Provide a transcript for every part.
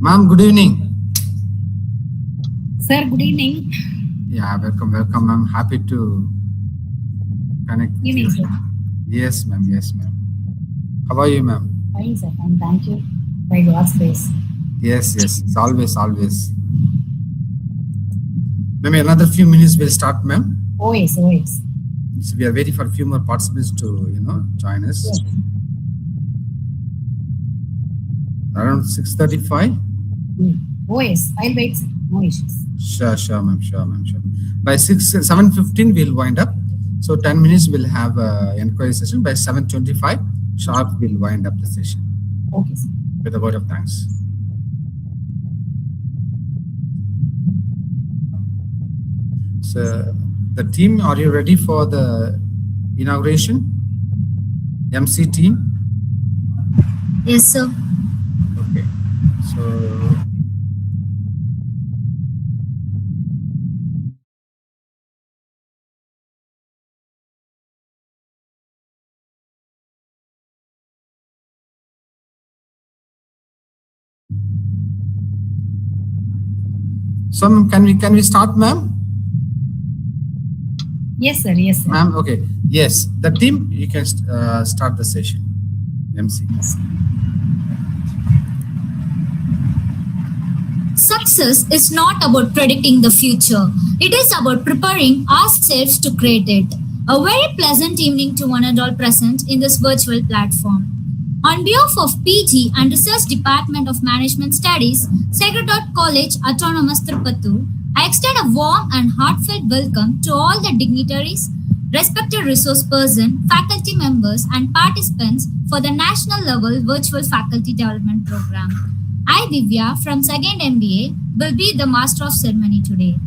Ma'am, good evening. Sir, good evening. Yeah, welcome, ma'am. Happy to connect with Evening, you. sir. Yes, ma'am. How are you, ma'am? Fine, sir. Fine. Thank you. By God's grace. Yes. It's always. Maybe another few minutes we'll start, ma'am. Oh, yes. So we are waiting for a few more participants to, join us. Yes. Around 6:35. Oh, yes. I'll wait, sir. No issues. Sure, ma'am. By 7:15 we'll wind up. So 10 minutes we'll have an inquiry session. By 7:25 sharp we'll wind up the session. Okay, sir. With a word of thanks. So the team, are you ready for the inauguration? MC team? Yes, sir. Okay. So can we start, ma'am? Yes, sir. Ma'am, okay. Yes, the team, you can start the session. MC. Yes. Success is not about predicting the future. It is about preparing ourselves to create it. A very pleasant evening to one and all present in this virtual platform. On behalf of PG and Research Department of Management Studies, Secretariat College Autonomous Tirupattur, I extend a warm and heartfelt welcome to all the dignitaries, respected resource person, faculty members, and participants for the national level virtual faculty development program. I, Divya, from 2nd MBA, will be the master of ceremony today.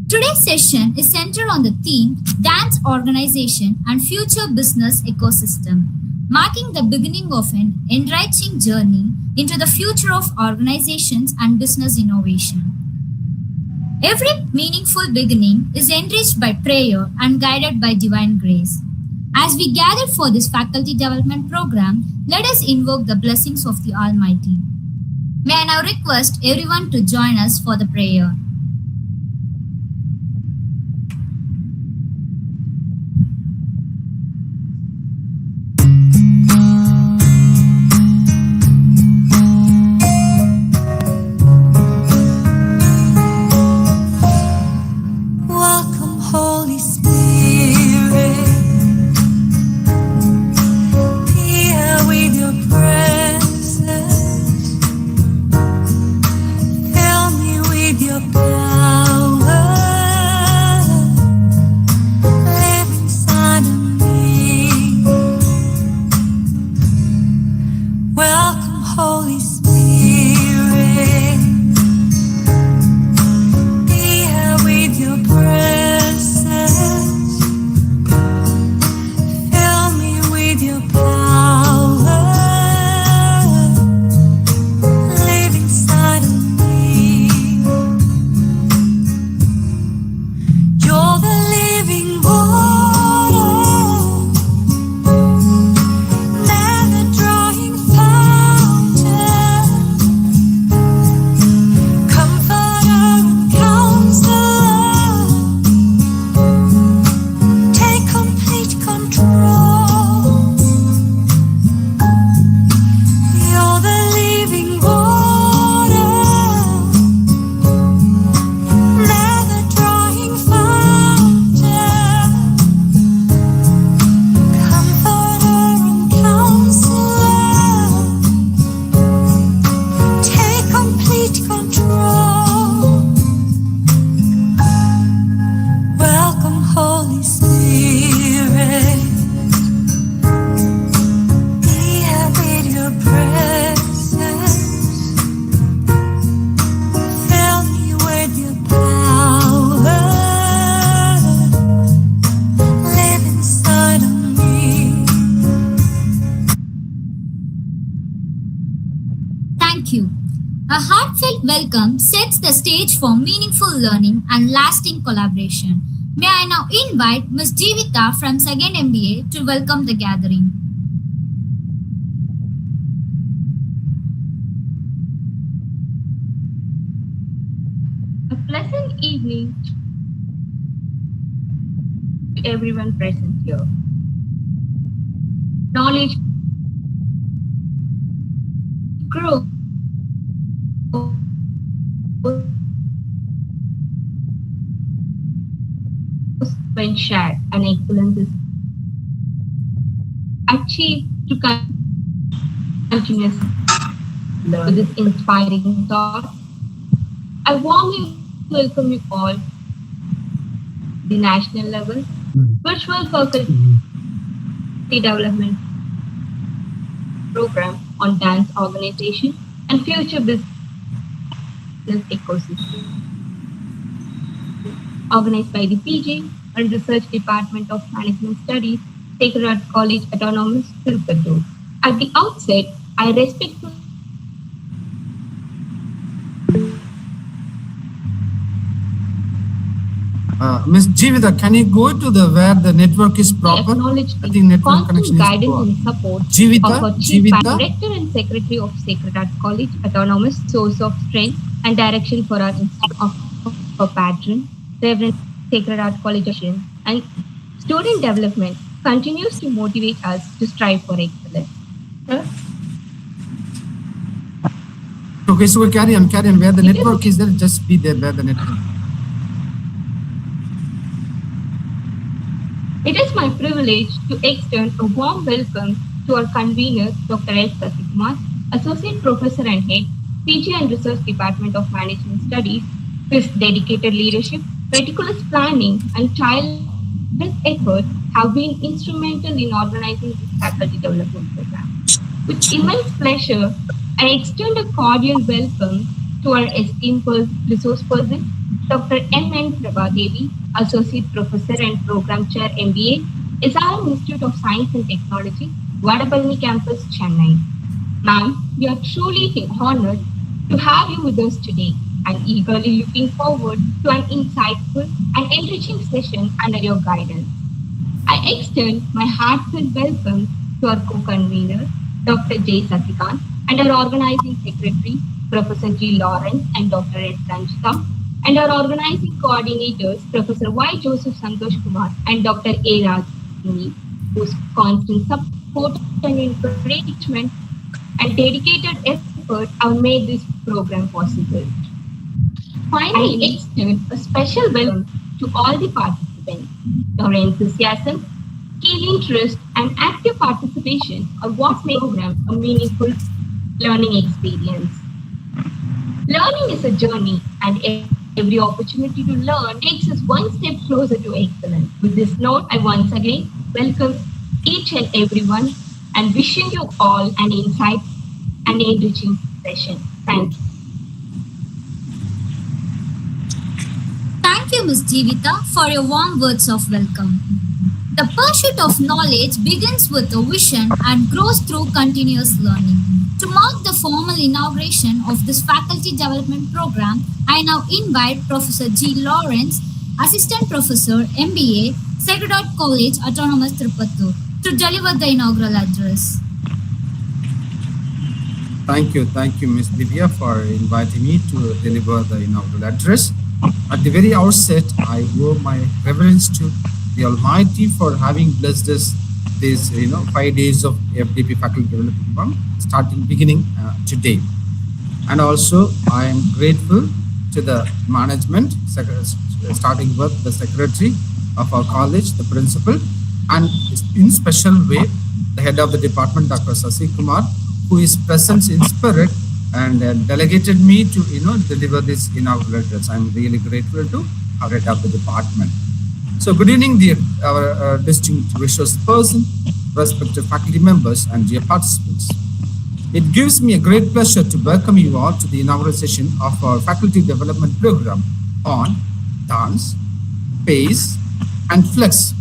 Today's session is centered on the theme Dance Organization and Future Business Ecosystem, marking the beginning of an enriching journey into the future of organizations and business innovation. Every meaningful beginning is enriched by prayer and guided by divine grace. As we gather for this faculty development program, let us invoke the blessings of the Almighty. May I now request everyone to join us for the prayer. Welcome, Holy Spirit. Be here with your presence. Fill me with your power. Live inside of me. Welcome, Holy Spirit. Be here with your presence. Fill me with your power. Live inside of me. You're the living water, never drawing fountain, comforter and counselor. Take complete control. You're the living water, never drawing fountain, comforter and counselor. Take complete control. Welcome, Holy Spirit. Be here with your presence. Fill me with your power. Live inside of me. Thank you. A heartfelt welcome sets the stage for meaningful learning and lasting collaboration. May I now invite Ms. Jeevita from 2nd MBA to welcome the gathering. evening to everyone present here. Knowledge grows when shared, and excellence is achieved to continuously learn. With this inspiring thought, I warmly welcome you all the national level virtual faculty development program on dance organization and future business ecosystem, organized by the PG and Research Department of Management Studies, Sacred Heart College Autonomous, Tirupattur. At the outset, I respectfully Miss Jivita, can you go to the where the network is proper? acknowledge I the think network constant connection is guidance poor. and support Jivita, of our Chief Jivita? Rector and Secretary of Sacred Heart College Autonomous, source of strength and direction for our institute of our patron, Reverend Sacred Heart College and student development continues to motivate us to strive for excellence. Sir? Okay, so carry on. Where the network is there, just be there where the network. It is my privilege to extend a warm welcome to our convener, Dr. S. Sasikumar, Associate Professor and Head, PG and Research Department of Management Studies. His dedicated leadership, meticulous planning, and tireless effort have been instrumental in organizing this faculty development program. With immense pleasure, I extend a cordial welcome to our esteemed resource person, Dr. M.N. Prabhadevi, Associate Professor and Program Chair, MBA, SRM Institute of Science and Technology, Vadapalani Campus, Chennai. Ma'am, we are truly honored to have you with us today and eagerly looking forward to an insightful and enriching session under your guidance. I extend my heartfelt welcome to our co-convener, Dr. J. Satikant, and our organizing secretary, Professor G. Lawrence and Dr. S. Ranjita, and our organizing coordinators, Professor Y. Joseph Santosh Kumar and Dr. A. Rajini, whose constant support and encouragement and dedicated effort have made this program possible. Finally, I extend a special welcome to all the participants. Your enthusiasm, keen interest, and active participation are what makes the program a meaningful learning experience. Learning is a journey, and every opportunity to learn takes us one step closer to excellence. With this note, I once again welcome each and everyone and wishing you all an insight and enriching session. Thank you. Thank you, Ms. Jivita, for your warm words of welcome. The pursuit of knowledge begins with a vision and grows through continuous learning. To mark the formal inauguration of this faculty development program, I now invite Professor G. Lawrence, Assistant Professor, MBA, Sacred Heart College, Autonomous, Tirupattur, to deliver the inaugural address. Thank you, Ms. Divya, for inviting me to deliver the inaugural address. At the very outset, I owe my reverence to the Almighty for having blessed us these 5 days of FDP faculty development program beginning today. And also I am grateful to the management, starting with the secretary of our college, the principal, and in special way the head of the department, Dr. Sasi Kumar, who is present in spirit and delegated me to deliver this inaugural address. I'm really grateful to our head of the department. So good evening, dear our distinguished resource person, respected faculty members, and dear participants. It gives me a great pleasure to welcome you all to the inaugural session of our faculty development program on dance, pace, and flex,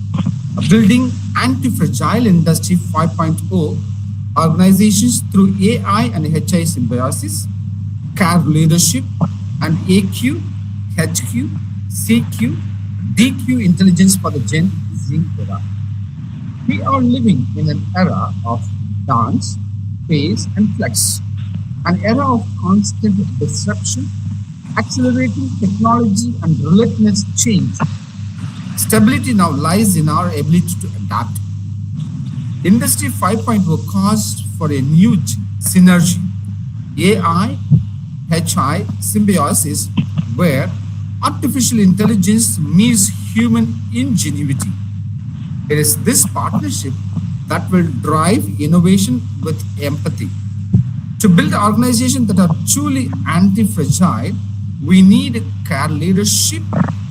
building anti-fragile industry 5.0 organizations through AI and HI symbiosis, care leadership, and AQ, HQ, CQ, DQ intelligence for the Gen Z era. We are living in an era of dance, pace, and flex, an era of constant disruption accelerating technology and relentless change. Stability now lies in our ability to adapt. Industry 5.0 calls for a new synergy, AI, HI symbiosis, where artificial intelligence meets human ingenuity. It is this partnership that will drive innovation with empathy. To build organizations that are truly anti-fragile, we need care leadership,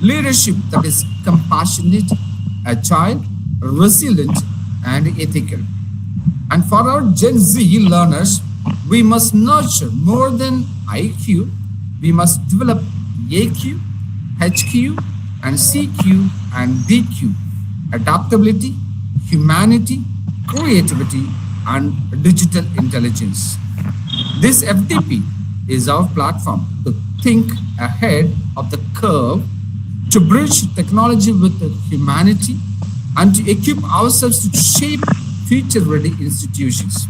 leadership that is compassionate, agile, resilient, and ethical. And for our Gen Z learners, we must nurture more than IQ. We must develop AQ, HQ, and CQ and DQ, adaptability, humanity, creativity, and digital intelligence. This FTP is our platform to think ahead of the curve, to bridge technology with humanity, and to equip ourselves to shape future-ready institutions.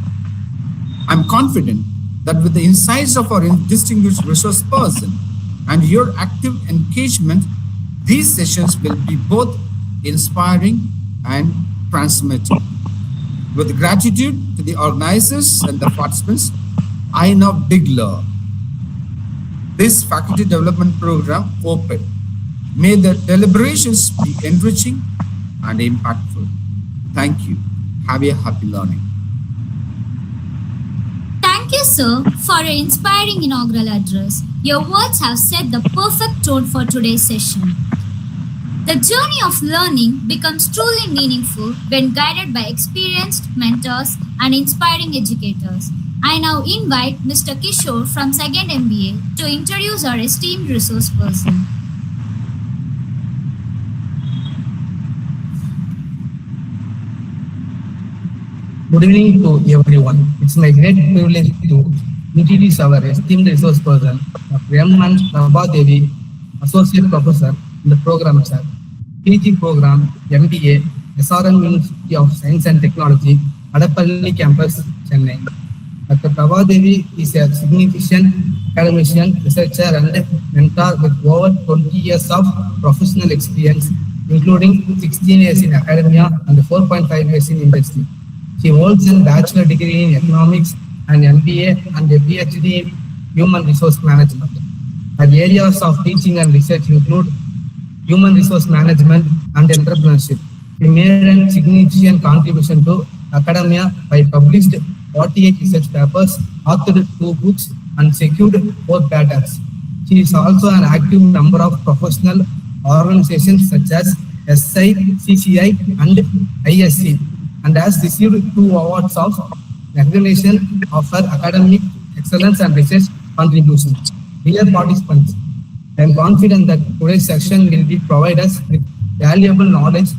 I'm confident that with the insights of our distinguished resource person and your active engagement, these sessions will be both inspiring and transformative. With gratitude to the organizers and the participants, I now declare this faculty development program open. May the deliberations be enriching and impactful. Thank you. Have a happy learning. Thank you, sir, for your inspiring inaugural address. Your words have set the perfect tone for today's session. The journey of learning becomes truly meaningful when guided by experienced mentors and inspiring educators. I now invite Mr. Kishore from 2nd MBA to introduce our esteemed resource person. Good evening to everyone. It's my great privilege to introduce our esteemed resource person, Dr. M. Prabha Devi, Associate Professor in the program, sir. PG program, MBA, SRM University of Science and Technology, Adapalli campus, Chennai. Dr. Prabha Devi is a significant academician, researcher, and mentor with over 20 years of professional experience, including 16 years in academia and 4.5 years in industry. She holds a bachelor degree in economics and MBA and a PhD in human resource management. Her areas of teaching and research include human resource management and entrepreneurship. She made a significant contribution to academia by published 48 research papers, authored 2 books, and secured 4 patents. She is also an active member of professional organizations such as SI, CCI, and ISC, and has received 2 awards of recognition of her academic excellence and research contributions. Dear participants, I am confident that today's session will be provide us with valuable knowledge,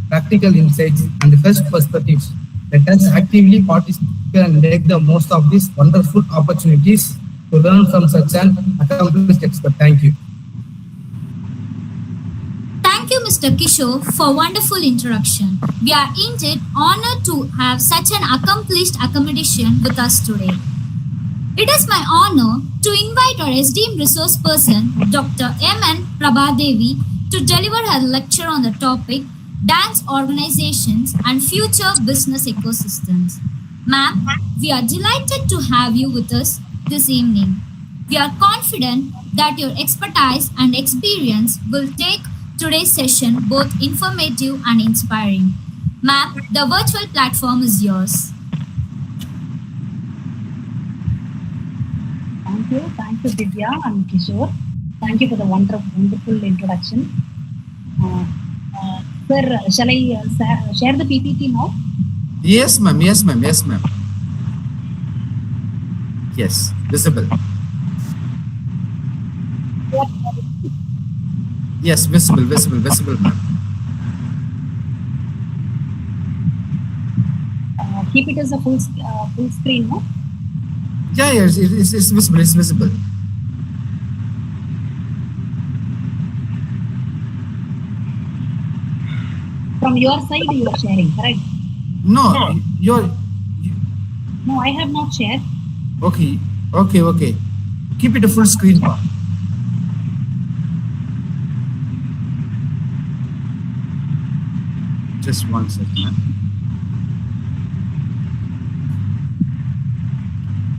practical insights, and fresh perspectives. Let us actively participate and make the most of these wonderful opportunities to learn from such an accomplished expert. Thank you. Thank you, Mr. Kishore, for wonderful introduction. We are indeed honored to have such an accomplished academician with us today. It is my honor to invite our esteemed resource person, Dr. M.N. Prabha Devi, to deliver her lecture on the topic Dance Organizations and Future Business Ecosystems. Ma'am, we are delighted to have you with us this evening. We are confident that your expertise and experience will take today's session both informative and inspiring. Ma'am, the virtual platform is yours. Thank you, Divya and Kishore. Thank you for the wonderful introduction. Sir, shall I share the PPT now? Yes, ma'am. Yes, ma'am. Yes, ma'am. Yes, visible. Yes, visible, ma'am. Keep it as a full screen, no? Yeah, yes, it's visible. It's visible. From your side, you are sharing, correct? No, No, I have not shared. Okay. Keep it a full screen, ma'am. Just one second, ma'am.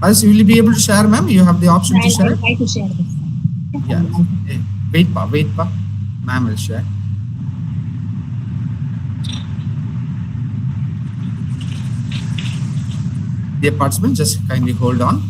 As you will be able to share, ma'am. You have the option to share. I'll try to share this. Yeah. Wait, pa. Ma'am will share. Dear participants, just kindly hold on.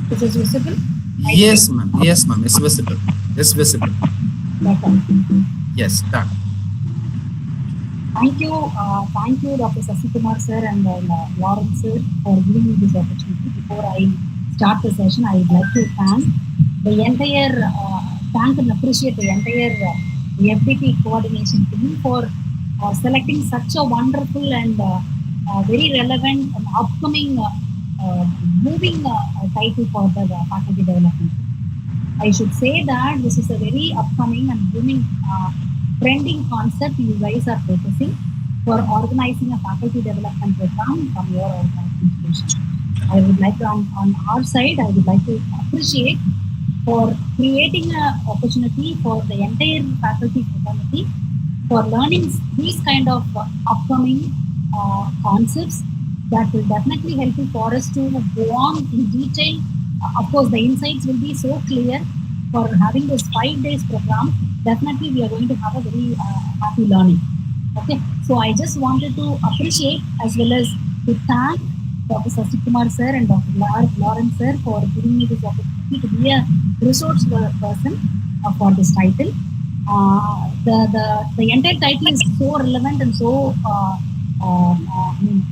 This is visible? Yes, ma'am. Yes, ma'am. It's visible. It's visible. Better. Yes, done. Thank you, Dr. Sasikumar sir and Lawrence sir for giving me this opportunity. Before I start the session, I would like to thank and appreciate the entire FDP coordination team for selecting such a wonderful and very relevant and upcoming moving title for the faculty development. I should say that this is a very upcoming and booming trending concept you guys are focusing for organizing a faculty development program from your institution. I would like to, on our side, I would like to appreciate for creating an opportunity for the entire faculty fraternity for learning these kind of upcoming concepts that will definitely help you for us to go on in detail. Of course, the insights will be so clear for having this 5 days program. Definitely, we are going to have a very happy learning. Okay, so I just wanted to appreciate as well as to thank Dr. Sasikumar sir and Dr. Lawrence sir for giving me this opportunity to be a resource person for this title. The entire title is so relevant and so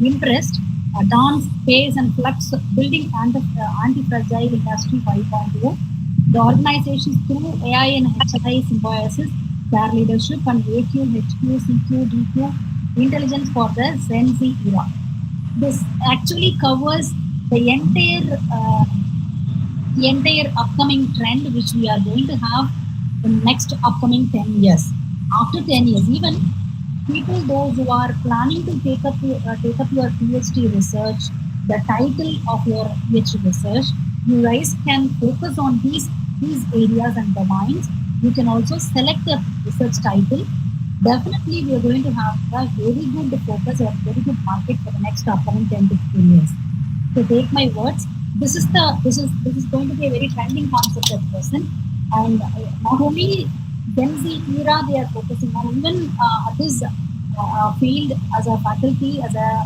impressed. Dance, Pace and Flux, Building Anti-Fragile Industry 5.0. The organizations through AI and HI symbiosis, their leadership and AQ, HQ, CQ, DQ, intelligence for the Gen Z era. This actually covers the entire upcoming trend which we are going to have in next upcoming 10 years. After 10 years, even people, those who are planning to take up your PhD research, the title of your PhD research, you guys can focus on these areas and domains. You can also select the research title. Definitely, we are going to have a very good focus and very good market for the next upcoming 10 to 15 years. So take my words. This is going to be a very trending concept at present, and not only Gen Z era they are focusing on, even at this field as a faculty, as a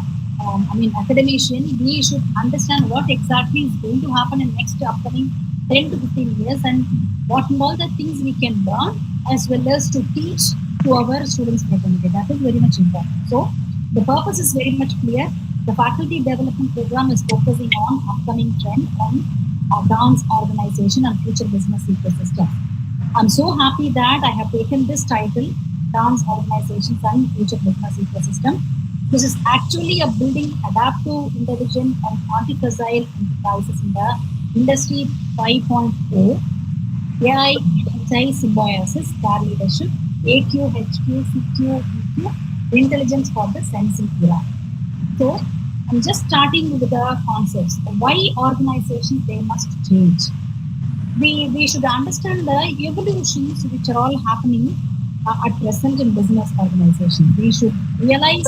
academician, we should understand what exactly is going to happen in next upcoming 10 to 15 years and what all the things we can learn as well as to teach to our students fraternity. That is very much important. So the purpose is very much clear. The faculty development program is focusing on upcoming trend on dance organization and future business ecosystem. I'm so happy that I have taken this title, Dance Organizations and Future Business Ecosystem. This is actually a building adaptive, intelligent and anti-fragile enterprises in the Industry 5.0, AI, HI symbiosis, care leadership, AQ, HQ, CQ, EQ, intelligence for the sensing era. So I'm just starting with the concepts. Why organizations they must change? We should understand the evolutions which are all happening at present in business organizations. We should realize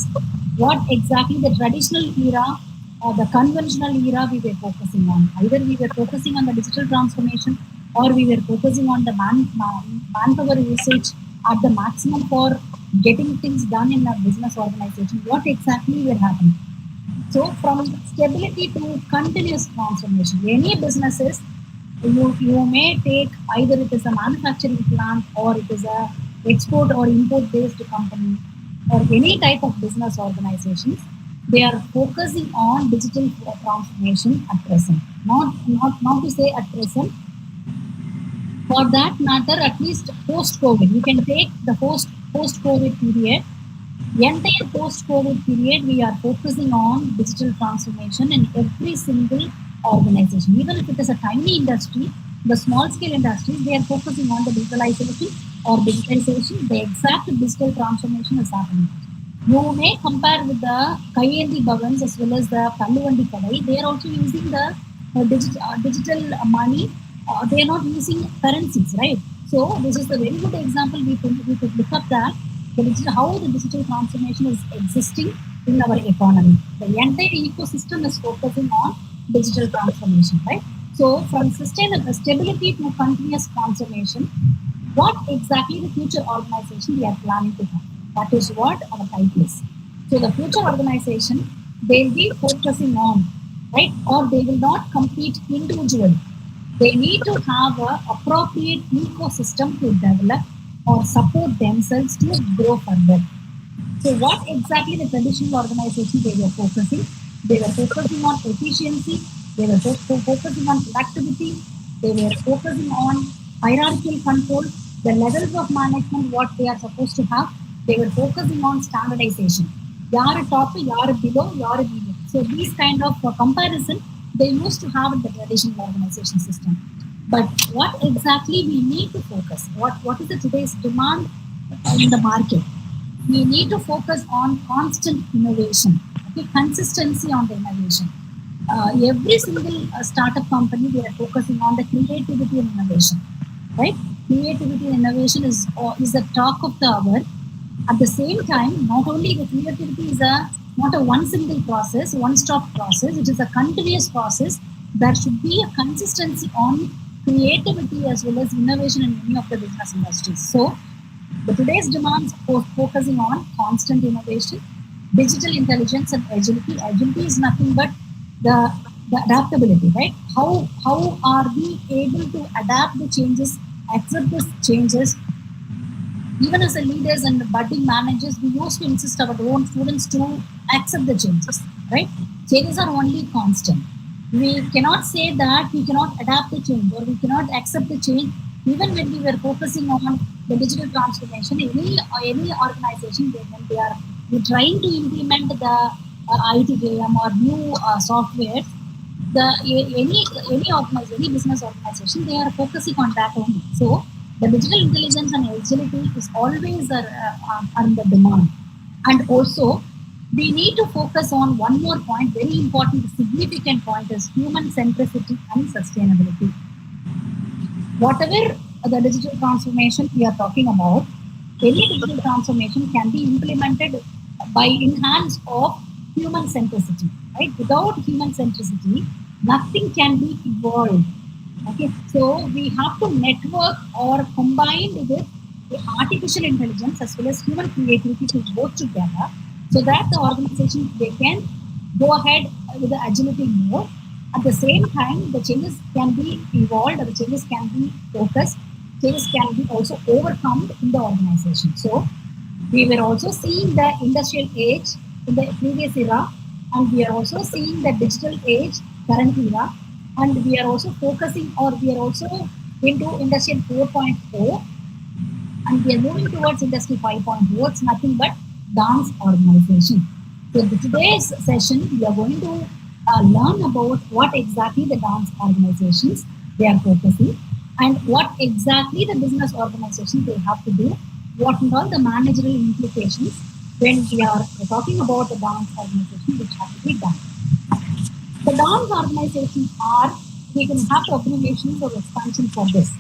what exactly the traditional era or the conventional era we were focusing on. Either we were focusing on the digital transformation or we were focusing on the manpower usage at the maximum for getting things done in a business organization. What exactly were happening? So from stability to continuous transformation, any businesses, you may take either it is a manufacturing plant or it is a export or import based company or any type of business organizations, they are focusing on digital transformation at present. Not to say at present. For that matter, at least post-COVID, you can take the post-COVID period. Entire post-COVID period, we are focusing on digital transformation in every single organization. Even if it is a tiny industry, the small-scale industries, they are focusing on the digitalization or digitization. The exact digital transformation is happening. You may compare with the Kayendi Bhavans as well as the Palluvandi Kadai. They are also using the digital money. They are not using currencies, right? So this is a very good example. We could look up that how the digital transformation is existing in our economy. The entire ecosystem is focusing on digital transformation, right? So from sustainable stability to continuous transformation, what exactly the future organization we are planning to have? That is what our title is. So the future organization, they'll be focusing on, right? Or they will not compete individually. They need to have an appropriate ecosystem to develop or support themselves to grow further. So what exactly the traditional organization they were focusing? They were focusing on efficiency, they were focusing on productivity, they were focusing on hierarchical control, the levels of management, what they are supposed to have. They were focusing on standardization. Yaar top, yaar below, yaar medium. So these kind of comparison they used to have in the traditional organization system. But what exactly we need to focus? What is the today's demand in the market? We need to focus on constant innovation, okay, consistency on the innovation. Every single startup company, they are focusing on the creativity and innovation, right? Creativity and innovation is the talk of the hour. At the same time, not only the creativity is not a one single process, one stop process. It is a continuous process. There should be a consistency on creativity as well as innovation in many of the business industries. So the today's demands are focusing on constant innovation, digital intelligence, and agility. Agility is nothing but the, the adaptability, right? How are we able to adapt the changes, accept the changes? Even as a leaders and budding managers, we used to insist our own students to accept the changes, right? Changes are only constant. We cannot say that we cannot adapt the change or we cannot accept the change. Even when we were focusing on the digital transformation, any organization, when they are trying to implement the ITKM or new software, any business organization, they are focusing on that only. So the digital intelligence and agility is always under demand. And also, we need to focus on one more point, very important, significant point is human centricity and sustainability. Whatever the digital transformation we are talking about, any digital transformation can be implemented by enhance of human centricity, right? Without human centricity, nothing can be evolved. Okay, so we have to network or combine with the artificial intelligence as well as human creativity to work together, so that the organization they can go ahead with the agility more. At the same time, the changes can be evolved, or the changes can be focused, changes can be also overcome in the organization. So we were also seeing the industrial age in the previous era, and we are also seeing the digital age current era, and we are also focusing or we are also into industry 4.0, and we are moving towards industry 5.0. It's nothing but dance organization. So in today's session, we are going to learn about what exactly the dance organizations they are focusing, and what exactly the business organizations they have to do, what are all the managerial implications when we are talking about the dance organization which have to be done. The dance organizations are, we can have abbreviations or expansion for this.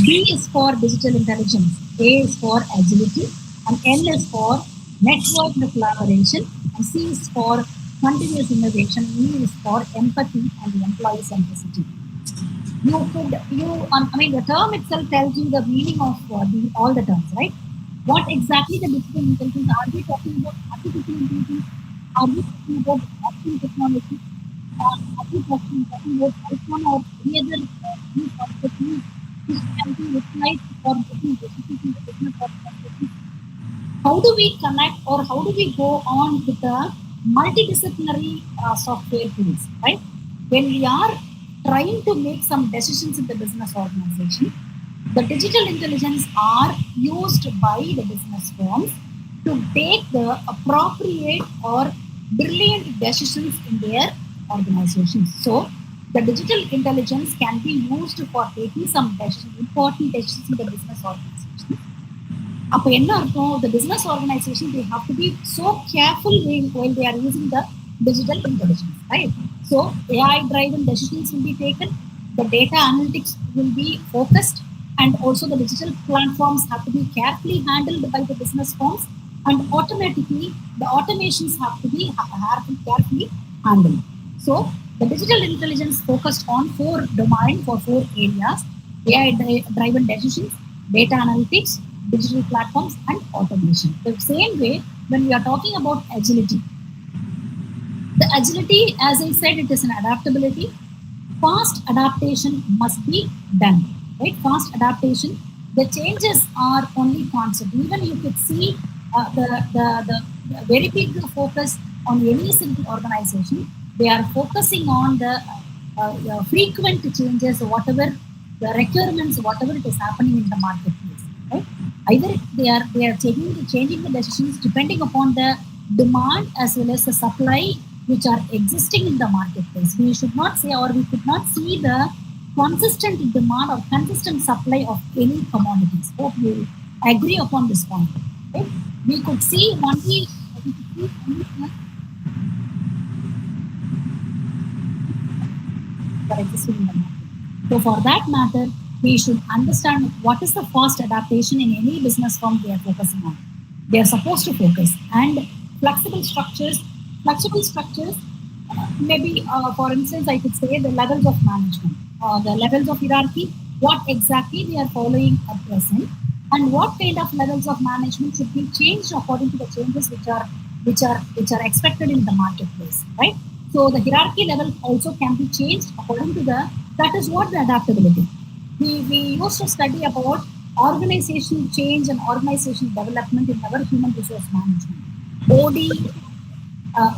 D is for digital intelligence, A is for agility, and N is for network collaboration, and C is for continuous innovation, E is for empathy and employee centricity. The term itself tells you the meaning of all the terms, right? What exactly the digital intelligence, are we talking about artificial intelligence? Are we talking about blockchain technology? Are we talking about iPhone or any other new concept which can be utilized for making decisions in the business organization? How do we connect or how do we go on with the multidisciplinary software tools, right? When we are trying to make some decisions in the business organization, the digital intelligence are used by the business firms to take the appropriate or brilliant decisions in their organizations. So the digital intelligence can be used for taking some decisions, important decisions in the business organization. அப்போ என்ன அர்த்தம்? The business organization, they have to be so careful while they are using the digital intelligence, right? So AI driven decisions will be taken, the data analytics will be focused, and also the digital platforms have to be carefully handled by the business firms, and automatically the automations have to be carefully handled. So the digital intelligence focused on 4 domains for 4 areas: AI driven decisions, data analytics, digital platforms, and automation. The same way, when we are talking about agility, the agility, as I said, it is an adaptability. Fast adaptation must be done, right? Fast adaptation, the changes are only constant. Even you could see the very big focus on any single organization, they are focusing on the frequent changes, whatever the requirements, whatever it is happening in the marketplace, right? Either they are changing the decisions depending upon the demand as well as the supply which are existing in the marketplace. We should not say, or we could not see the consistent demand or consistent supply of any commodities. Hope you agree upon this point, right? We could see only that existing in the market. So for that matter, we should understand what is the fast adaptation in any business firm they are focusing on. They are supposed to focus. And flexible structures, maybe for instance, I could say the levels of management, the levels of hierarchy, what exactly they are following at present, and what kind of levels of management should be changed according to the changes which are expected in the marketplace, right? So the hierarchy level also can be changed according to that is what the adaptability. We used to study about organizational change and organizational development in our human resource management,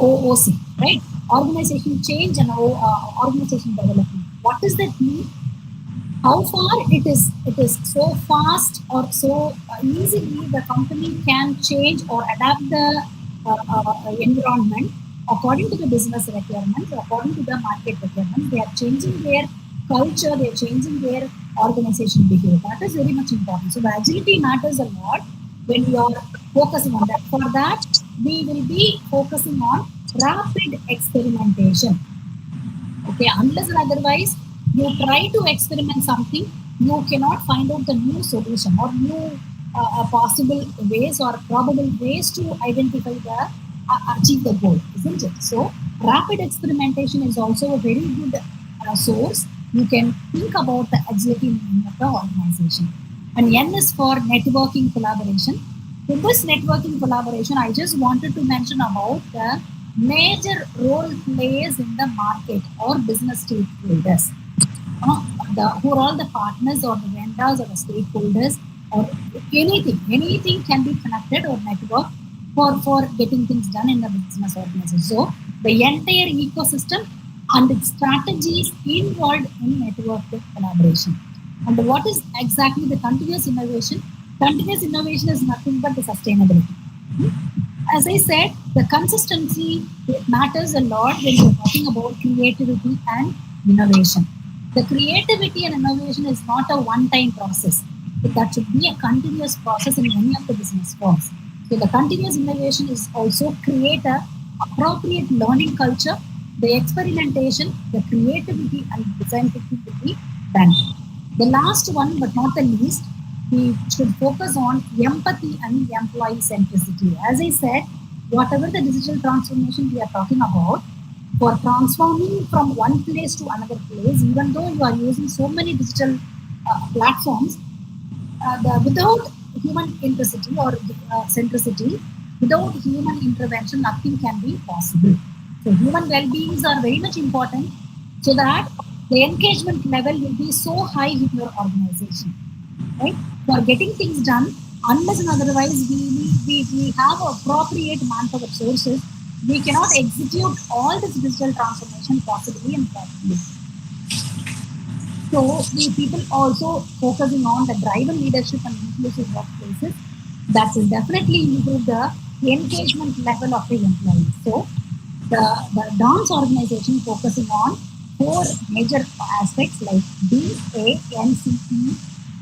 OOC, right? Organizational change and organizational development. What does that mean? How far it is so fast or so easily the company can change or adapt the environment according to the business requirements, according to the market requirements. They are changing their culture, they are changing their organization behavior. That is very much important. So the agility matters a lot when we are focusing on that. For that, we will be focusing on rapid experimentation. Okay, unless and otherwise, you try to experiment something, you cannot find out the new solution or new possible ways or probable ways to identify achieve the goal, isn't it? So rapid experimentation is also a very good source. You can think about the agility in the organization. And N is for networking collaboration. In this networking collaboration, I just wanted to mention about the major role players in the market or business stakeholders. Who are all the partners or the vendors or the stakeholders or anything can be connected or networked for getting things done in the business organization. So the entire ecosystem and its strategies involved in network collaboration. And what is exactly the continuous innovation? Continuous innovation is nothing but the sustainability. As I said, the consistency, it matters a lot when you're talking about creativity and innovation. The creativity and innovation is not a one-time process. That should be a continuous process in many of the business forms. So the continuous innovation is also create a appropriate learning culture, the experimentation, the creativity and design thinking will be done. The last one, but not the least, we should focus on empathy and employee centricity. As I said, whatever the digital transformation we are talking about, for transforming from one place to another place, even though you are using so many digital platforms, without human centricity or centricity, without human intervention, nothing can be possible. So human well-beings are very much important so that the engagement level will be so high in your organization, right? For getting things done, unless and otherwise we have appropriate manpower sources, we cannot execute all this digital transformation possibly and properly. So the people also focusing on the driven leadership and inclusive workplaces. That will definitely improve the engagement level of the employees. So the dance organization focusing on four major aspects like DANCE,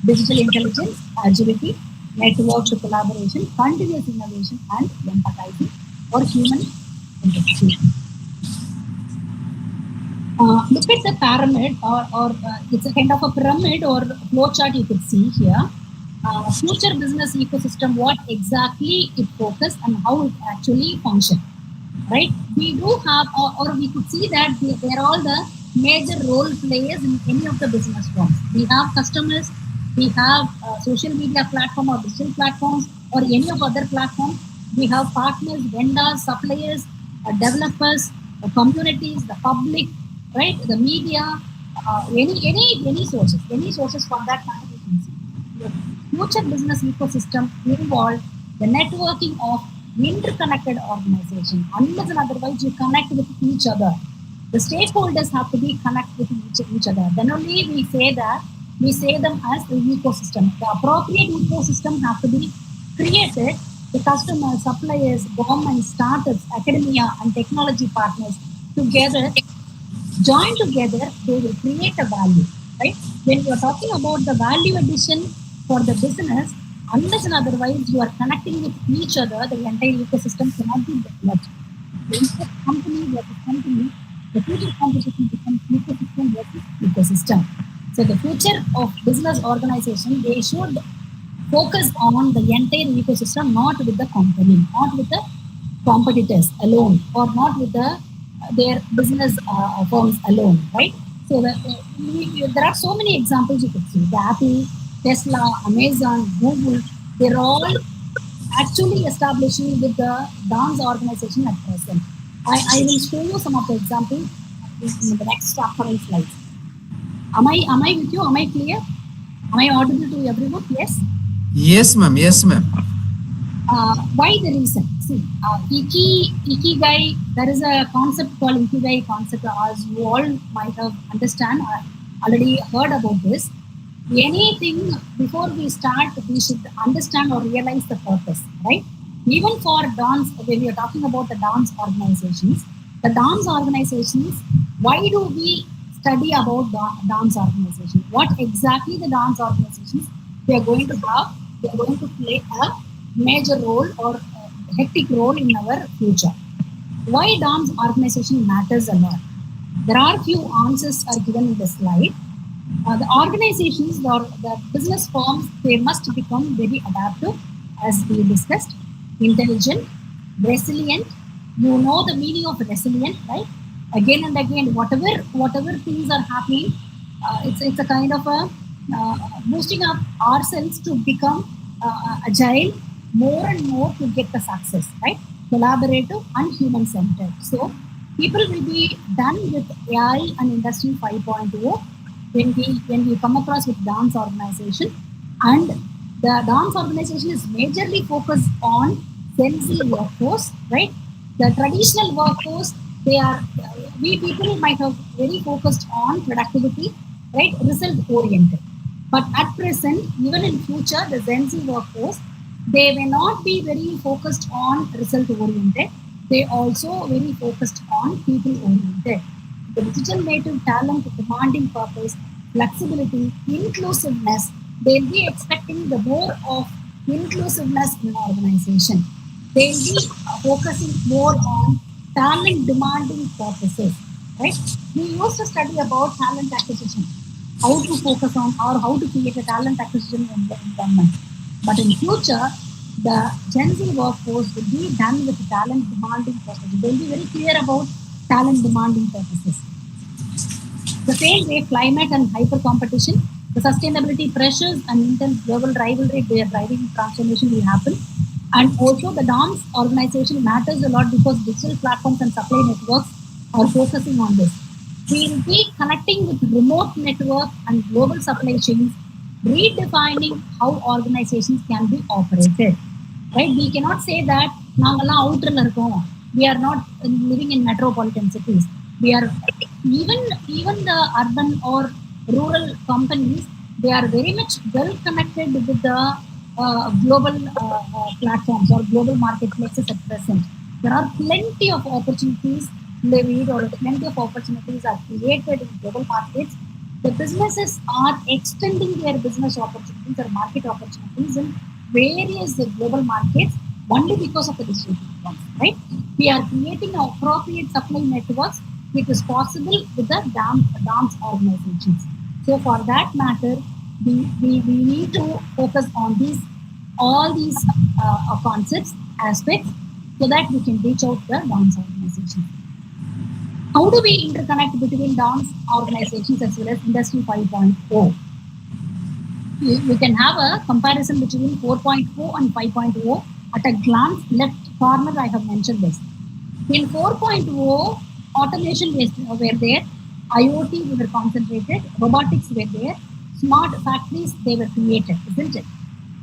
digital intelligence, agility, networked collaboration, continuous innovation, and empathizing or human empathy. Look at the pyramid, or it's a kind of a pyramid or flow chart you could see here. Future business ecosystem, what exactly it focus and how it actually function, right? We do have, or we could see that they're all the major role players in any of the business forms. We have customers, we have social media platform or digital platforms or any of other platforms. We have partners, vendors, suppliers, developers, communities, the public, right? The media, any sources for that matter. You can see. The future business ecosystem involve the networking of interconnected organization. Unless and otherwise you connect with each other. The stakeholders have to be connected with each other. Then only we say them as the ecosystem. The appropriate ecosystem have to be created. The customers, suppliers, government, startups, academia, and technology partners together join together, they will create a value, right? When you are talking about the value addition for the business, unless and otherwise you are connecting with each other, the entire ecosystem cannot be developed. The company versus company, the future competition becomes ecosystem versus ecosystem. So the future of business organization, they should focus on the entire ecosystem, not with the company, not with the competitors alone, or not with their business firms alone, right? So there are so many examples you could see. The Apple, Tesla, Amazon, Google, they're all actually establishing with the dance organization at present. I will show you some of the examples in the next upcoming slides. Am I with you? Am I clear? Am I audible to everyone? Yes? Yes, ma'am. Yes, ma'am. Why the reason? See, ikigai, there is a concept called ikigai concept, as you all might have understand, already heard about this. Anything before we start, we should understand or realize the purpose, right? Even for dance, when we are talking about the dance organizations, why do we study about dance organizations? What exactly the dance organizations they are going to have? They are going to play a major role or a hectic role in our future. Why dance organization matters a lot? There are few answers are given in the slide. The organizations or the business firms, they must become very adaptive, as we discussed, intelligent, resilient. You know the meaning of resilient, right? Again and again, whatever things are happening, it's a kind of a boosting up ourselves to become agile more and more to get the success, right? Collaborative and human centered. So people will be done with AI and Industry 5.0 when we come across with dance organization, and the dance organization is majorly focused on Gen Z workforce, right? The traditional workforce, we people might have very focused on productivity, right? Result oriented. But at present, even in future, the Gen Z workforce, they may not be very focused on result oriented. They also very focused on people oriented. The digital native talent demanding purpose, flexibility, inclusiveness, they'll be expecting the more of inclusiveness in organization. They'll be focusing more on talent demanding purposes, right? We used to study about talent acquisition, how to focus on or how to create a talent acquisition environment. But in future, the Gen Z workforce will be done with talent demanding purposes. They'll be very clear about talent demanding purposes. The same way, climate and hyper competition, the sustainability pressures and intense global rivalry, they are driving transformation will happen. And also the dance organization matters a lot because digital platforms and supply networks are focusing on this. We will be connecting with remote network and global supply chains, redefining how organizations can be operated. Right? We cannot say that we are not living in metropolitan cities. We are even the urban or rural companies, they are very much well connected with the global platforms or global marketplaces at present. There are plenty of opportunities levied or plenty of opportunities are created in global markets. The businesses are extending their business opportunities or market opportunities in various global markets only because of the digital platforms, right? We are creating appropriate supply networks which is possible with the dance organizations. So for that matter, we need to focus on all these concepts, aspects, so that we can reach out the dance organizations. How do we interconnect between dance organizations as well as Industry 5.0? You can have a comparison between 4.0 and 5.0 at a glance. Left corner, I have mentioned this. In 4.0, automation were there, IoT we were concentrated, robotics were there, smart factories they were created, isn't it?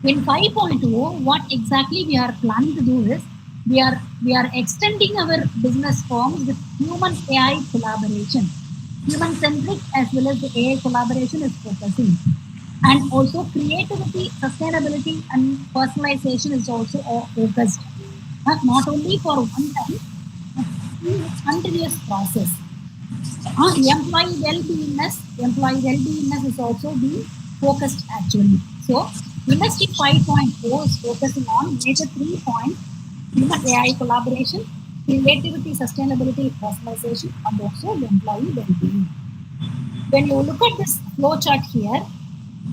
In 5.0, what exactly we are planning to do is we are extending our business forms with human AI collaboration. Human centric as well as the AI collaboration is focusing. And also creativity, sustainability, and personalization is also focused. Not only for one time, but it's continuous process. Employee well-beingness is also being focused actually. So Industry 5.0 is focusing on major 3 points: human AI collaboration, creativity, sustainability, personalization, and also the employee well-being. When you look at this flow chart here,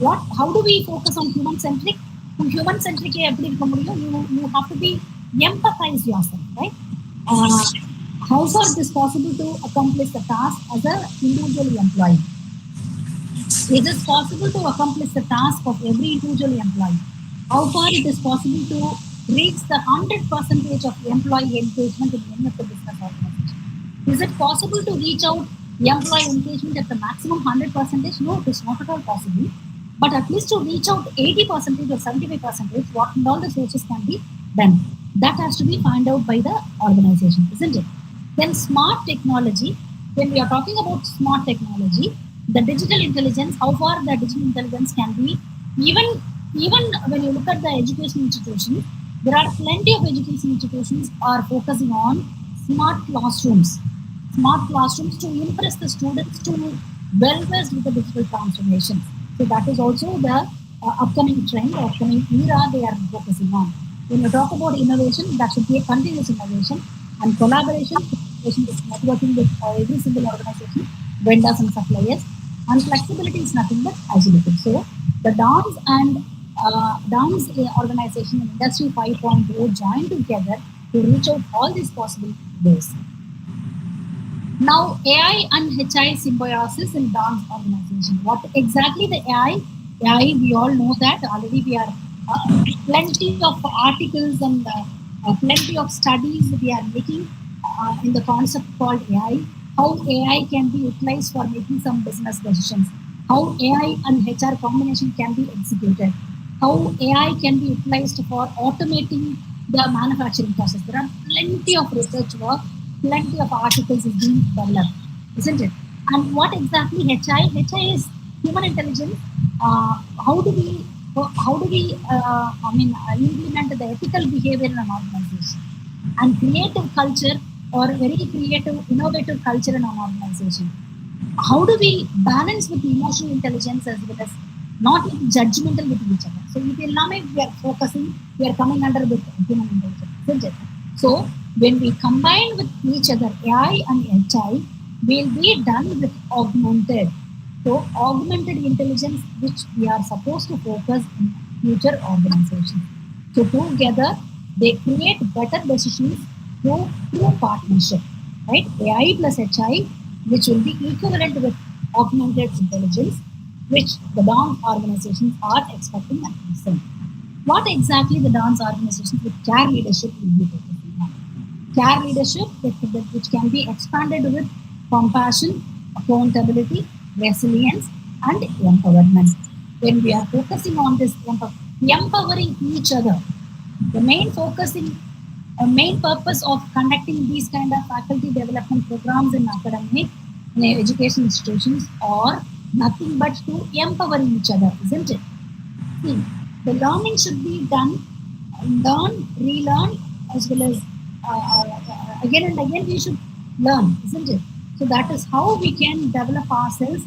how do we focus on human centric? Human centric you have to be empathize yourself, right? How far it is possible to accomplish the task as an individual employee? Is it possible to accomplish the task of every individual employee? How far it is possible to reach the 100% of employee engagement in any of the business organization? Is it possible to reach out employee engagement at the maximum 100%? No, it is not at all possible. But at least to reach out 80% or 75%, what all the sources can be done. That has to be found out by the organization, isn't it? Then smart technology. When we are talking about smart technology, the digital intelligence, how far the digital intelligence can be, even when you look at the education institutions, there are plenty of education institutions are focusing on smart classrooms. Smart classrooms to impress the students to well-versed with the digital transformation. So that is also the upcoming trend, upcoming era they are focusing on. When you talk about innovation, that should be a continuous innovation and collaboration with networking with every single organization, vendors and suppliers. And flexibility is nothing but agility. So the dance and dance organization and Industry 5.0 join together to reach out all these possible ways. Now, AI and HI symbiosis in dance organization. What exactly the AI? AI, we all know that already. We are plenty of articles and plenty of studies we are making in the concept called AI. How AI can be utilized for making some business decisions. How AI and HR combination can be executed. How AI can be utilized for automating the manufacturing process. There are plenty of research work, plenty of articles is being developed, isn't it? And what exactly HI? HI is human intelligence. How do we implement the ethical behavior in an organization and creative culture or very creative, innovative culture in an organization? How do we balance with emotional intelligence as well as not judgmental with each other? So if we are focusing, we are coming under with human intelligence, isn't it? So when we combine with each other, AI and HI will be done with augmented. So augmented intelligence, which we are supposed to focus in future organizations. So together, they create better decisions through partnership, right? AI plus HI, which will be equivalent with augmented intelligence, which the dance organizations are expecting and concerned. What exactly the dance organizations with care leadership will be focusing on? Care leadership, which can be expanded with compassion, accountability, resilience, and empowerment. When we are focusing on this, empowering each other, the main purpose of conducting these kind of faculty development programs in academic, in education institutions, are nothing but to empower each other, isn't it? See, The learning should be done, learn, relearn, as well as again and again we should learn, isn't it? So that is how we can develop ourselves,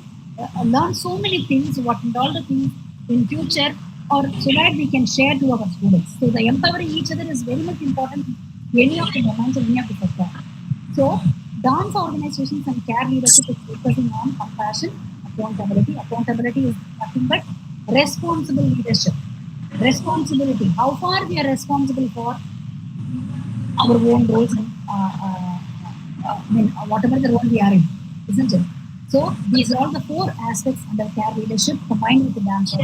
learn so many things, what and all the things in future, or so that we can share to our students. So the empowering each other is very much important in any of the domains, any of the sector. So dance organizations and care leadership is focusing on compassion, accountability. Accountability is nothing but responsible leadership. Responsibility. How far we are responsible for our own roles and whatever the role we are in, isn't it? So these are all the four aspects under care leadership combined with the dance.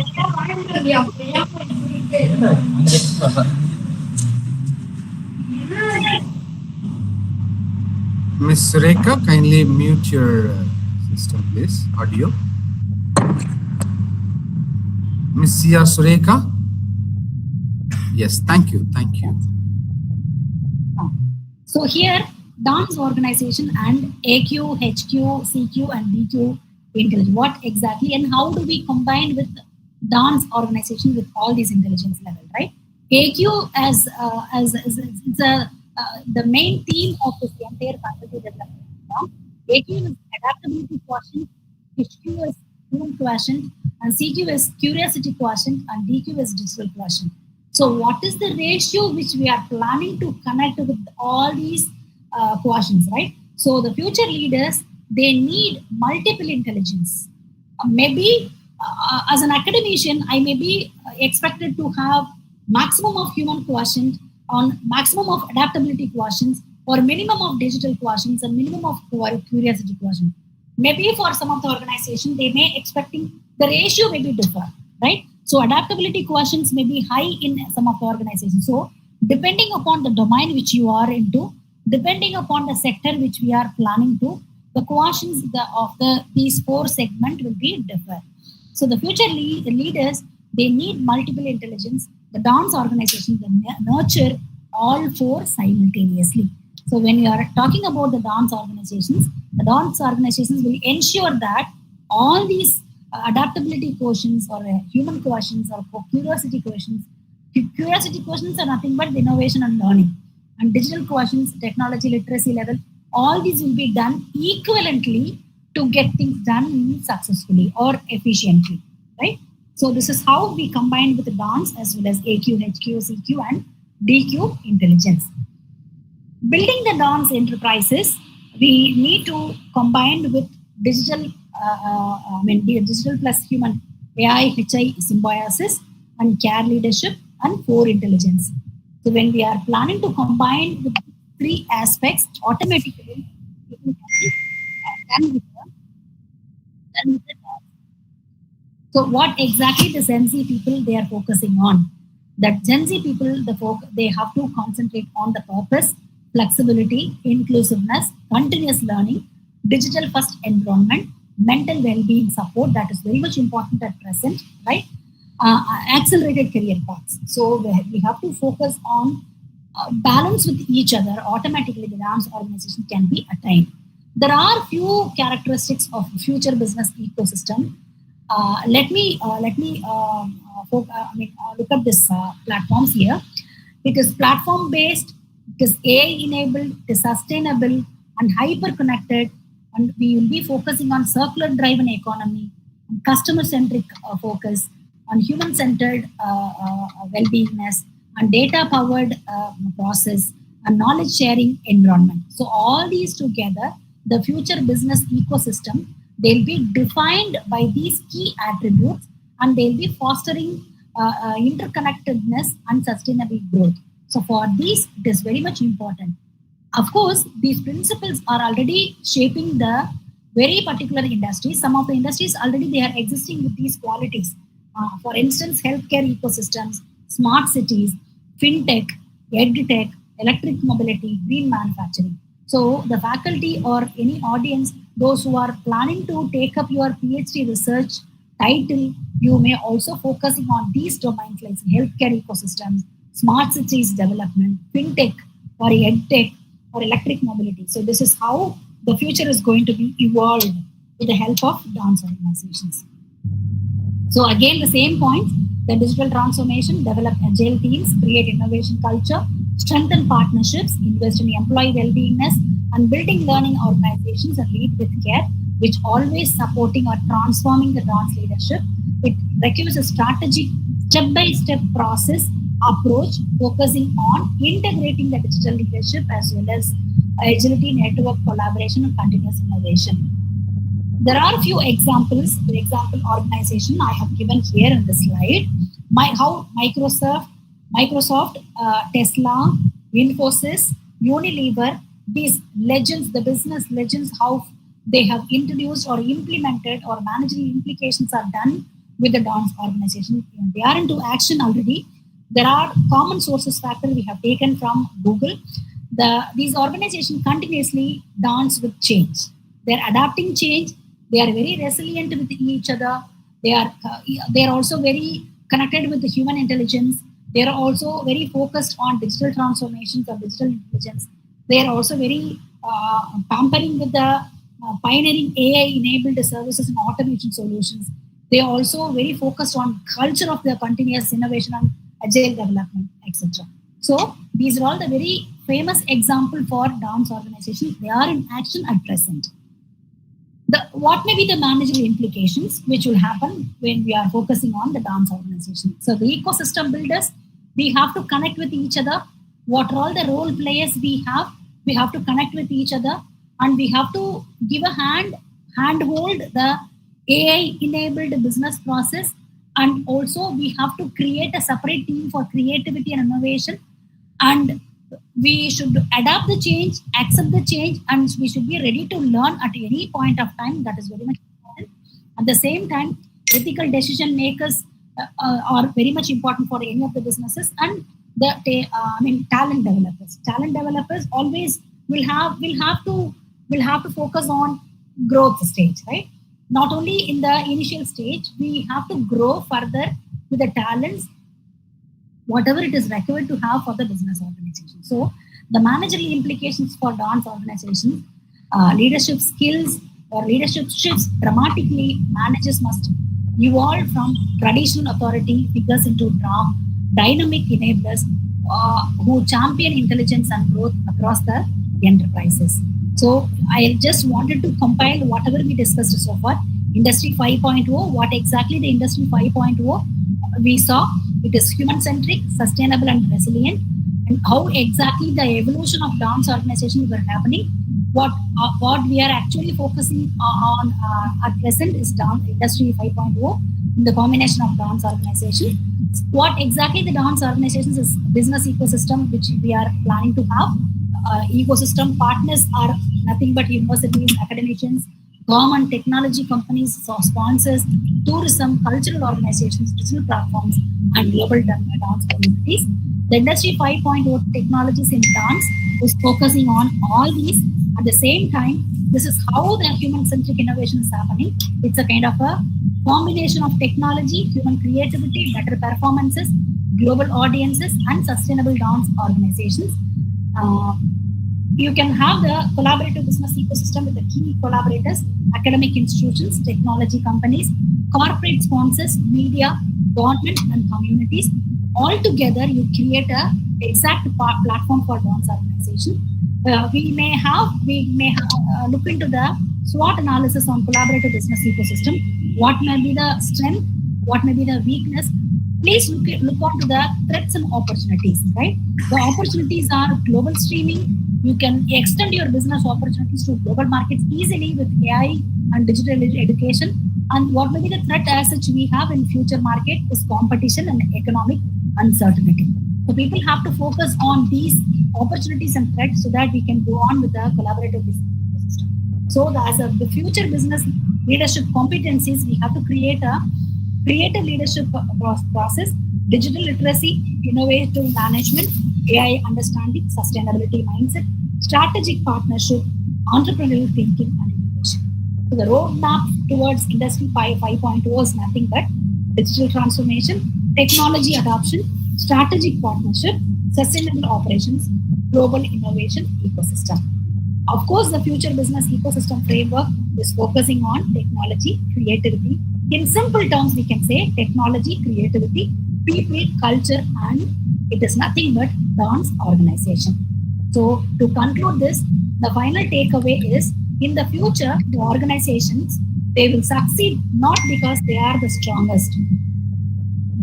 Miss Sureka, kindly mute your system, please. Audio. Miss Sia Sureka. Yes, thank you. Thank you. So here, dance organization and AQ, HQ, CQ, and DQ intelligence. What exactly and how do we combine with dance organization with all these intelligence level, right? AQ as it's the main theme of this entire faculty development program. AQ is adaptability quotient, HQ is human quotient, and CQ is curiosity quotient, and DQ is digital quotient. So what is the ratio which we are planning to connect with all these quotients, right? So the future leaders, they need multiple intelligence. Maybe as an academician, I may be expected to have maximum of human quotient on maximum of adaptability quotients or minimum of digital quotients and minimum of curiosity quotient. Maybe for some of the organization, they may expecting the ratio may be different, right? So adaptability quotients may be high in some of the organizations. So depending upon the domain which you are into, depending upon the sector which we are planning to, the quotients of these four segments will be different. So the future leaders, they need multiple intelligence. The dance organizations will nurture all four simultaneously. So when you are talking about the dance organizations will ensure that all these adaptability quotients or human quotients or curiosity quotients. Curiosity quotients are nothing but innovation and learning. And digital quotients, technology literacy level, all these will be done equivalently to get things done successfully or efficiently, right? So this is how we combine with the dance as well as AQ, HQ, CQ, and DQ intelligence. Building the dance enterprises, we need to combine with digital digital plus human, AI, HI symbiosis, and care leadership, and core intelligence. So when we are planning to combine with three aspects, automatically we can done with the So what exactly the Gen Z people they are focusing on? That Gen Z people, they have to concentrate on the purpose, flexibility, inclusiveness, continuous learning, digital first environment, mental well-being support, that is very much important at present, right? Accelerated career paths. So we have to focus on balance with each other. Automatically, the dance organization can be attained. There are few characteristics of future business ecosystem. Let me look at this platforms here. It is platform-based, it is AI-enabled, it is sustainable and hyper-connected, and we will be focusing on circular-driven economy, customer-centric focus, on human-centered well-beingness, and data-powered process, and knowledge-sharing environment. So all these together, the future business ecosystem, they'll be defined by these key attributes, and they'll be fostering interconnectedness and sustainable growth. So for these, it is very much important. Of course, these principles are already shaping the very particular industries. Some of the industries already they are existing with these qualities. For instance, healthcare ecosystems, smart cities, fintech, edtech, electric mobility, green manufacturing. So the faculty or any audience, those who are planning to take up your PhD research title, you may also focusing on these domains like healthcare ecosystems, smart cities development, fintech or edtech or electric mobility. So this is how the future is going to be evolved with the help of dance organizations. So again, the same point, The digital transformation, develop agile teams, create innovation culture, strengthen partnerships, invest in employee well-beingness, and building learning organizations and lead with care, which always supporting or transforming the dance leadership. It requires a strategic step-by-step process approach focusing on integrating the digital leadership as well as agility, network collaboration, and continuous innovation. There are a few examples. For example, organization I have given here in the slide. How Microsoft, Tesla, Infosys, Unilever, these legends, the business legends, how they have introduced or implemented or managerial implications are done with the dance organization. They are into action already. There are common sources factor we have taken from Google. These organizations continuously dance with change. They're adapting change. They are very resilient with each other. They are also very connected with the human intelligence. They are also very focused on digital transformations or digital intelligence. They are also very pampering with the pioneering AI-enabled services and automation solutions. They are also very focused on culture of the continuous innovation and agile development, etc. So these are all the very famous example for dance organizations. They are in action at present. What may be the managerial implications which will happen when we are focusing on the dance organization? So the ecosystem builders, we have to connect with each other. What are all the role players we have to connect with each other, and we have to give a handhold the AI-enabled business process, and also we have to create a separate team for creativity and innovation, and we should adapt the change, accept the change, and we should be ready to learn at any point of time. That is very much important. At the same time, ethical decision makers are very much important for any of the businesses, and talent developers. Talent developers always will have to focus on growth stage, right? Not only in the initial stage, we have to grow further with the talents, whatever it is required to have for the business organization. So the managerial implications for dance organizations, leadership skills or leadership shifts dramatically. Managers must evolve from traditional authority figures into dynamic enablers who champion intelligence and growth across the enterprises. So I just wanted to compile whatever we discussed so far. Industry 5.0, what exactly the Industry 5.0 we saw. It is human-centric, sustainable, and resilient. And how exactly the evolution of dance organizations were happening. What we are actually focusing on at present is Industry 5.0 in the combination of dance organization. What exactly the dance organizations is business ecosystem which we are planning to have. Ecosystem partners are nothing but universities, academicians, government, technology companies, sponsors, tourism, cultural organizations, digital platforms, and global dance communities. The Industry 5.0 technologies in dance is focusing on all these. At the same time, this is how the human-centric innovation is happening. It's a kind of a combination of technology, human creativity, better performances, global audiences, and sustainable dance organizations. You can have the collaborative business ecosystem with the key collaborators, academic institutions, technology companies, corporate sponsors, media, government, and communities. All together, you create a exact platform for dance organization. We may look into the SWOT analysis on collaborative business ecosystem. What may be the strength? What may be the weakness? Please look on to the threats and opportunities, right? The opportunities are global streaming. You can extend your business opportunities to global markets easily with AI and digital education. And what may be the threat as such we have in future market is competition and economic uncertainty. So people have to focus on these opportunities and threats so that we can go on with the collaborative business ecosystem. So as the future business leadership competencies, we have to create a creative leadership process, digital literacy, innovative management, AI understanding, sustainability mindset, strategic partnership, entrepreneurial thinking, and innovation. So the roadmap towards Industry 5.0 is nothing but digital transformation, technology adoption, strategic partnership, sustainable operations, global innovation ecosystem. Of course, the future business ecosystem framework is focusing on technology, creativity, In simple terms, we can say technology, creativity, people, culture, and it is nothing but dance organization. So to conclude this, the final takeaway is in the future, the organizations, they will succeed not because they are the strongest,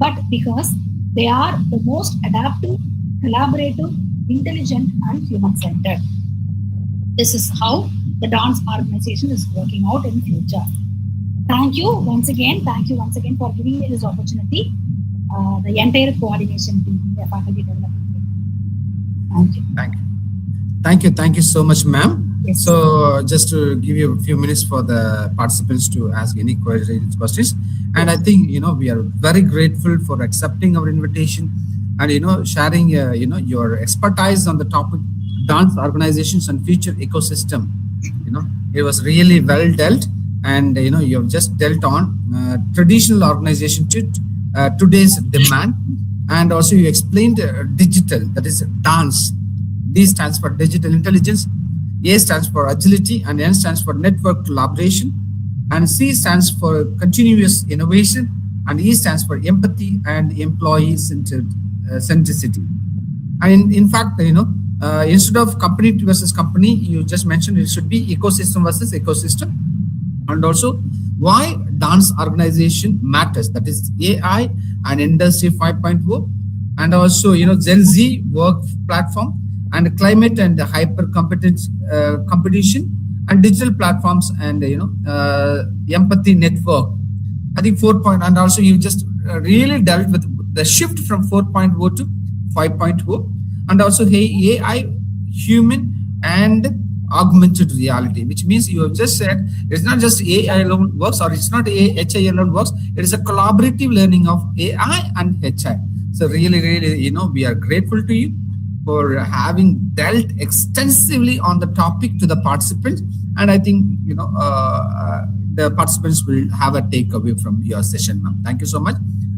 but because they are the most adaptive, collaborative, intelligent, and human-centered. This is how the dance organization is working out in future. Thank you once again. Thank you once again for giving me this opportunity. The entire coordination team, the faculty development team. Thank you. Thank you so much, ma'am. Yes. So just to give you a few minutes for the participants to ask any questions. And I think, we are very grateful for accepting our invitation and, sharing, your expertise on the topic, dance organizations and future ecosystem. It was really well dealt. And, you have just dealt on traditional organization to today's demand. And also you explained digital, that is dance. D stands for digital intelligence, A stands for agility, and N stands for network collaboration, and C stands for continuous innovation, and E stands for empathy and employee centricity. And in fact, instead of company versus company, you just mentioned it should be ecosystem versus ecosystem. And also why dance organization matters, that is AI and Industry 5.0, and also Gen Z work platform, and climate and hyper competence competition, and digital platforms, and empathy network. I think 4 point, and also you just really dealt with the shift from 4.0 to 5.0, and also AI, human and augmented reality, which means you have just said it's not just AI alone works, or it's not HI alone works. It is a collaborative learning of AI and HI. So really, we are grateful to you for having dealt extensively on the topic to the participants. And I think, the participants will have a takeaway from your session, ma'am. Thank you so much.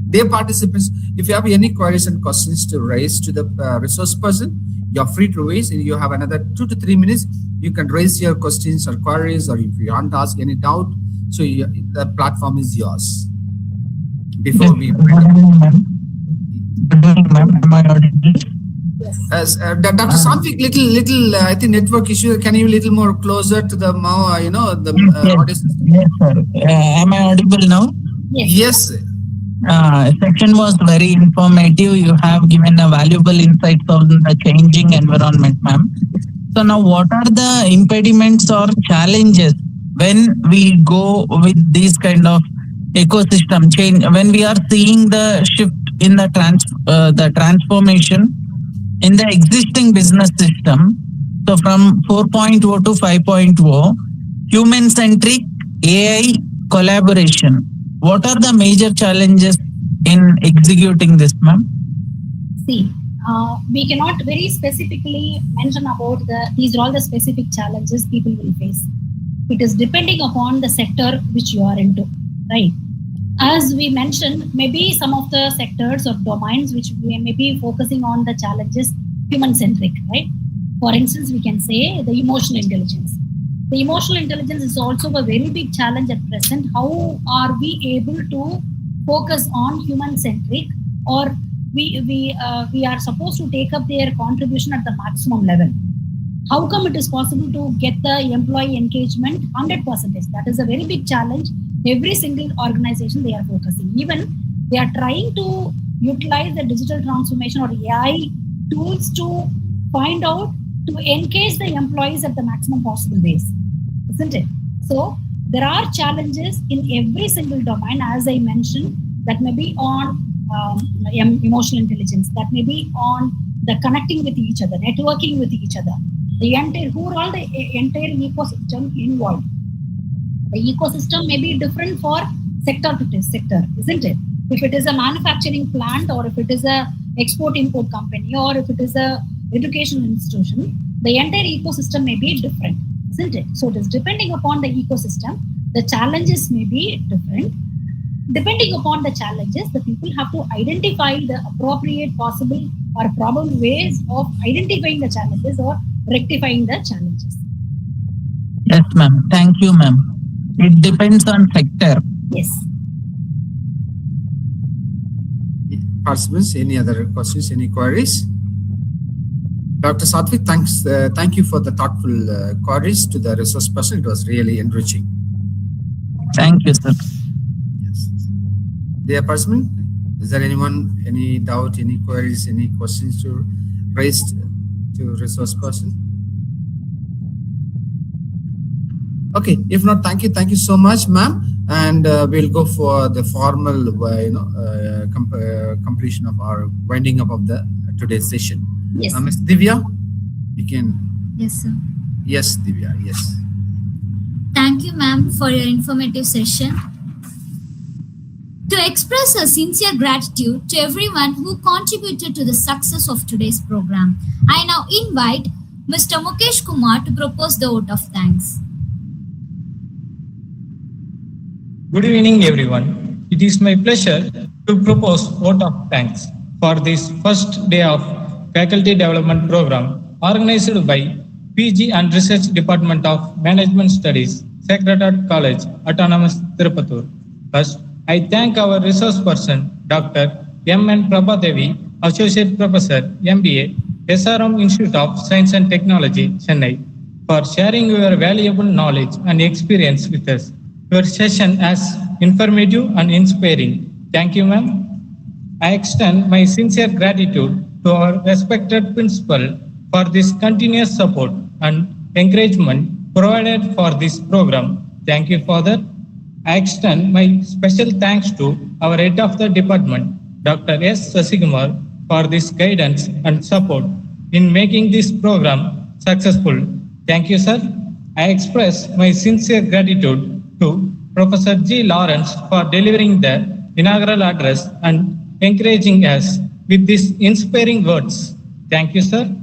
Dear participants, if you have any queries and questions to raise to the resource person, you're free to raise. You have another 2 to 3 minutes. You can raise your questions or queries, or if you want to ask any doubt, so the platform is yours. Before we... Good evening, ma'am. Am I audible? Yes. Dr. Sanvik, little, I think network issue. Can you little more closer to the, audio system? Yes, sir. Am I audible now? Yes, sir. Section was very informative. You have given a valuable insights on the changing environment, ma'am. So now, what are the impediments or challenges when we go with these kind of ecosystem change? When we are seeing the shift in the transformation in the existing business system, so from 4.0 to 5.0, human-centric AI collaboration. What are the major challenges in executing this, ma'am? See, we cannot very specifically mention about these are all the specific challenges people will face. It is depending upon the sector which you are into, right? As we mentioned, maybe some of the sectors or domains which we may be focusing on the challenges human-centric, right? For instance, we can say the emotional intelligence. The emotional intelligence is also a very big challenge at present. How are we able to focus on human-centric, or we are supposed to take up their contribution at the maximum level? How come it is possible to get the employee engagement 100%? That is a very big challenge. Every single organization they are focusing. Even they are trying to utilize the digital transformation or AI tools to find out to engage the employees at the maximum possible ways, isn't it? So there are challenges in every single domain, as I mentioned, that may be on emotional intelligence, that may be on the connecting with each other, networking with each other, the entire ecosystem involved. The ecosystem may be different for sector to sector, isn't it? If it is a manufacturing plant, or if it is a export-import company, or if it is a educational institution, the entire ecosystem may be different, isn't it? So it is depending upon the ecosystem, the challenges may be different. Depending upon the challenges, the people have to identify the appropriate possible or probable ways of identifying the challenges or rectifying the challenges. Yes, ma'am. Thank you, ma'am. It depends on sector. Yes. participants, any other questions, any queries? Dr. Satvik, thank you for the thoughtful queries to the resource person. It was really enriching. Thank you, sir. Yes. Dear participant, is there anyone, any doubt, any queries, any questions to raise to resource person? Okay, if not, thank you so much, ma'am. And we'll go for the formal, completion of our winding up of the today's session. Yes. Ms. Divya, you can. Yes, sir. Yes, Divya, yes. Thank you, ma'am, for your informative session. To express a sincere gratitude to everyone who contributed to the success of today's program, I now invite Mr. Mukesh Kumar to propose the vote of thanks. Good evening, everyone. It is my pleasure to propose vote of thanks for this first day of Faculty Development Program organized by PG and Research Department of Management Studies, Sacred Heart College, Autonomous, Tirupattur. First, I thank our resource person, Dr. M.N. Prabhadevi, Associate Professor, MBA, SRM Institute of Science and Technology, Chennai, for sharing your valuable knowledge and experience with us. Your session as informative and inspiring. Thank you, ma'am. I extend my sincere gratitude to our respected principal for this continuous support and encouragement provided for this program. Thank you, Father. I extend my special thanks to our head of the department, Dr. S. Sasikumar, for this guidance and support in making this program successful. Thank you, sir. I express my sincere gratitude to Professor G. Lawrence for delivering the inaugural address and encouraging us with these inspiring words. Thank you, sir.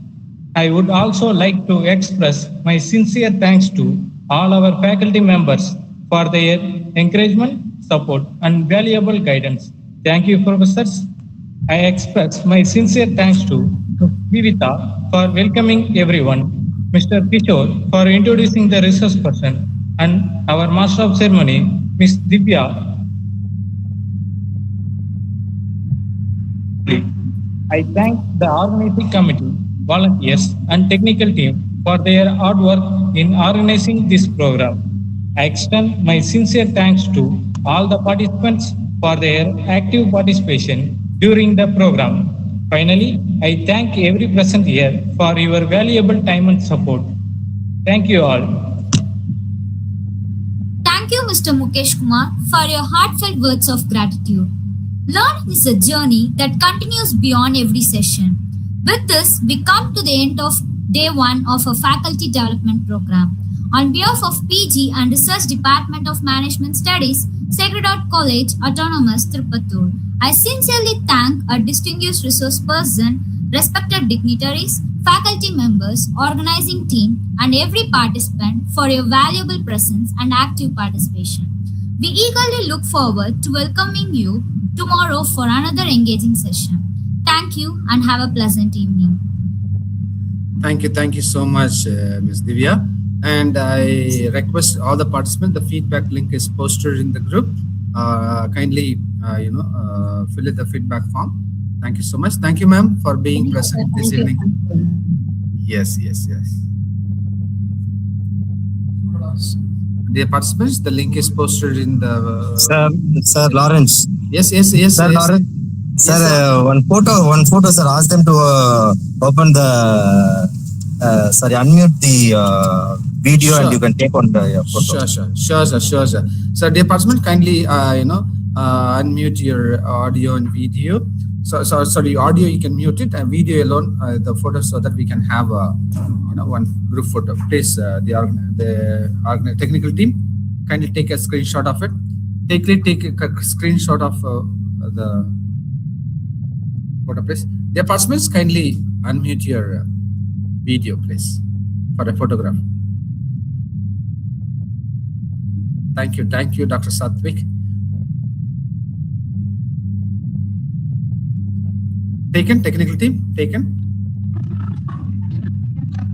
I would also like to express my sincere thanks to all our faculty members for their encouragement, support, and valuable guidance. Thank you, professors. I express my sincere thanks to Vivita for welcoming everyone, Mr. Kishore for introducing the resource person, and our Master of Ceremony, Ms. Divya. I thank the organizing committee, volunteers, and technical team for their hard work in organizing this program. I extend my sincere thanks to all the participants for their active participation during the program. Finally, I thank every present here for your valuable time and support. Thank you all. Thank you, Mr. Mukesh Kumar, for your heartfelt words of gratitude. Learning is a journey that continues beyond every session. With this, we come to the end of day one of our faculty development program. On behalf of PG and Research Department of Management Studies, Sacred Heart College, Autonomous, Tirupattur, I sincerely thank our distinguished resource person, respected dignitaries, faculty members, organizing team, and every participant for your valuable presence and active participation. We eagerly look forward to welcoming you tomorrow for another engaging session. Thank you and have a pleasant evening. Thank you so much, Ms. Divya. And I request all the participants, the feedback link is posted in the group. Kindly, fill in the feedback form. Thank you so much. Thank you, ma'am, for being present this evening. Yes. Dear participants, the link is posted in the... Sir Lawrence. Yes. Sir Lawrence. Sir, one photo, sir. Ask them to open the... unmute the video, sure. And you can take on the photo. Sure, sir. So, dear participants, kindly, unmute your audio and video. Sorry, audio you can mute it, and video alone, the photo, so that we can have one group photo. Please, the technical team, kindly take a screenshot of it. Take a screenshot of the photo, please. Dear participants, kindly unmute your video, please, for a photograph. Thank you, Dr. Satvik. Taken, technical team, taken.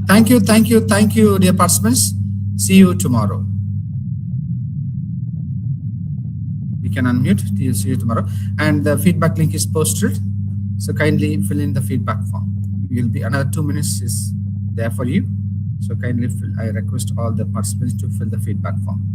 Thank you, dear participants. See you tomorrow. We can unmute. See you tomorrow. And the feedback link is posted So kindly fill in the feedback form. You'll be another 2 minutes is there for you. So kindly I request all the participants to fill the feedback form.